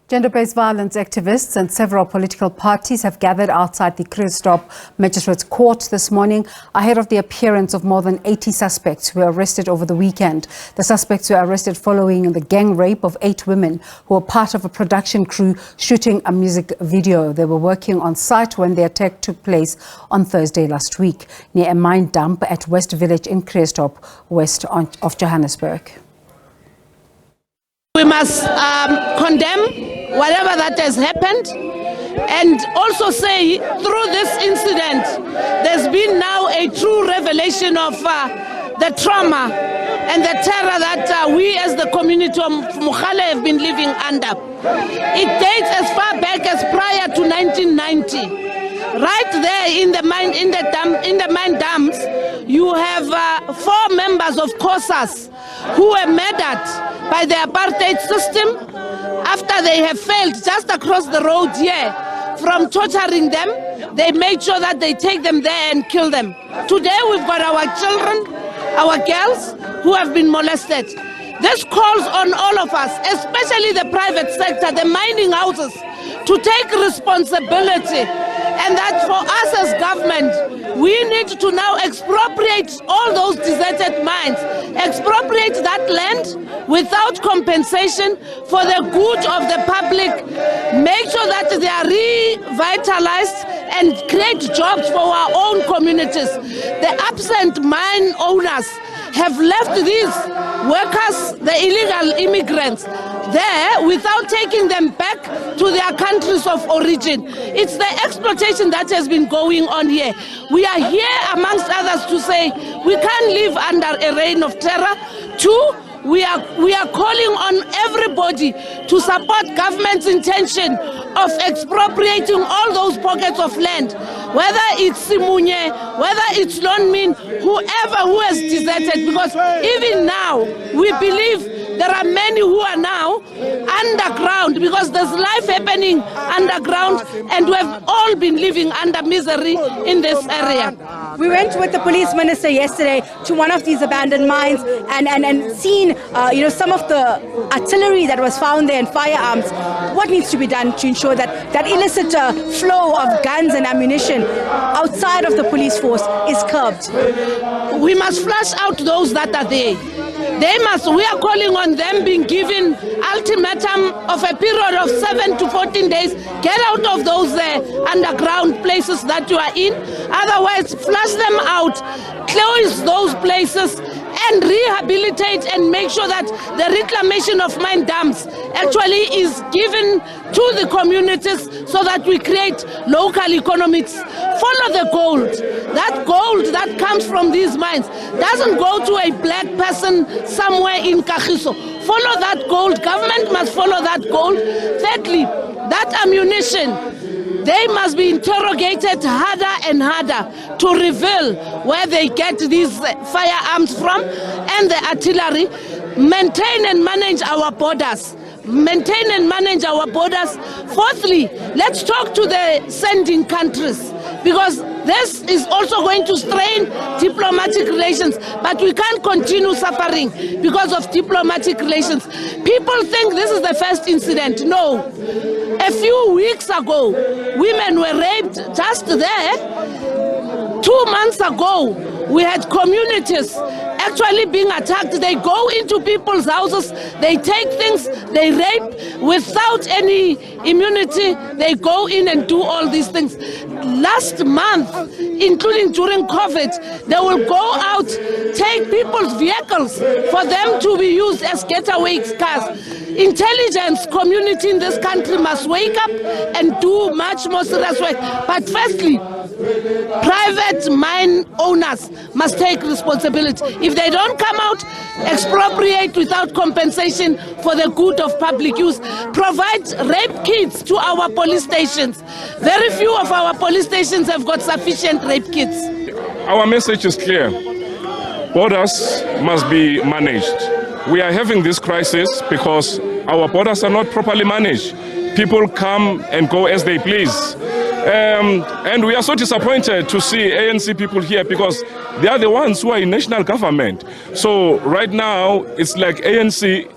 Gender-based violence activists and several political parties have gathered outside the Krugersdorp Magistrate's court this morning ahead of the appearance of more than 80 suspects who were arrested over the weekend. The suspects were arrested following the gang rape of 8 women who were part of a production crew shooting a music video. They were working on site when the attack took place on Thursday last week near a mine dump at West Village in Krugersdorp, west of Johannesburg. We must condemn whatever that has happened and also say through this incident there's been now a true revelation of the trauma and the terror that we as the community of Mogale have been living under. It dates as far back as prior to 1990. Right there in the mine dumps, you have 4 members of COSAS who were murdered by the apartheid system after they have failed just across the road here from torturing them. They made sure that they take them there and kill them. Today we've got our children, our girls who have been molested. This calls on all of us, especially the private sector, the mining houses, to take responsibility, and that for us as government, we need to now expropriate all those deserted mines, expropriate that land without compensation for the good of the public, make sure that they are revitalized and create jobs for our own communities. The absent mine owners have left these workers, the illegal immigrants, there without taking them back to their countries of origin. It's the exploitation that has been going on here. We are here, amongst others, to say we can't live under a reign of terror. 2, we are calling on everybody to support government's intention of expropriating all those pockets of land, whether it's Simunye, whether it's Lonmin, whoever who has deserted, because even now we believe there are many who are now underground because there's life happening underground and we have all been living under misery in this area. We went with the police minister yesterday to one of these abandoned mines and seen some of the artillery that was found there and firearms. What needs to be done to ensure that that illicit flow of guns and ammunition outside of the police force is curbed? We must flush out those that are there. We are calling on them being given ultimatum of a period of 7 to 14 days. Get out of those underground places that you are in. Otherwise, flush them out, close those places and rehabilitate and make sure that the reclamation of mine dumps actually is given to the communities so that we create local economics. Follow the gold. That gold that comes from these mines doesn't go to a black person somewhere in Kagiso. Follow that gold. Government must follow that gold. Thirdly, that ammunition, they must be interrogated harder and harder to reveal where they get these firearms from and the artillery. Maintain and manage our borders. Maintain and manage our borders. Fourthly, let's talk to the sending countries, because this is also going to strain diplomatic relations, but we can't continue suffering because of diplomatic relations. People think this is the first incident. No. A few weeks ago, women were raped just there. 2 months ago, we had communities actually being attacked. They go into people's houses, they take things, they rape without any immunity. They go in and do all these things. Last month, including during COVID, they will go out, take people's vehicles for them to be used as getaway cars. Intelligence community in this country must wake up and do much more serious work. But firstly, private mine owners must take responsibility. If they don't come out, expropriate without compensation for the good of public use. Provide rape kits to our police stations. Very few of our police stations have got sufficient rape kits. Our message is clear. Borders must be managed. We are having this crisis because our borders are not properly managed. People come and go as they please. And we are so disappointed to see ANC people here because they are the ones who are in national government. So right now, it's like ANC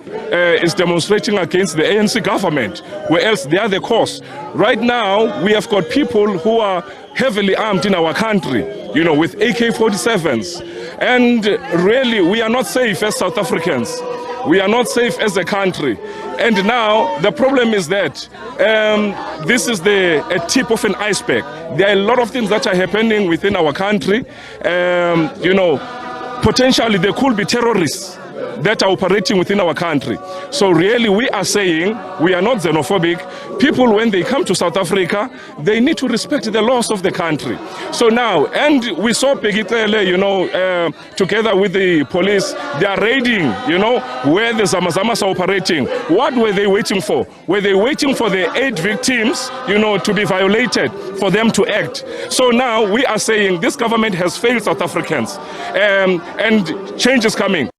is demonstrating against the ANC government, whereas they are the cause. Right now, we have got people who are heavily armed in our country, you know, with AK-47s. And really, we are not safe as South Africans. We are not safe as a country. And now the problem is that this is a tip of an iceberg. There are a lot of things that are happening within our country. You know, potentially there could be terrorists that are operating within our country. So really we are saying we are not xenophobic. People, when they come to South Africa, they need to respect the laws of the country. So now, and we saw Pegitele, you know, together with the police, they are raiding, you know, where the Zamazamas are operating. What were they waiting for? Were they waiting for the 8 victims, you know, to be violated, for them to act? So now we are saying this government has failed South Africans, and change is coming.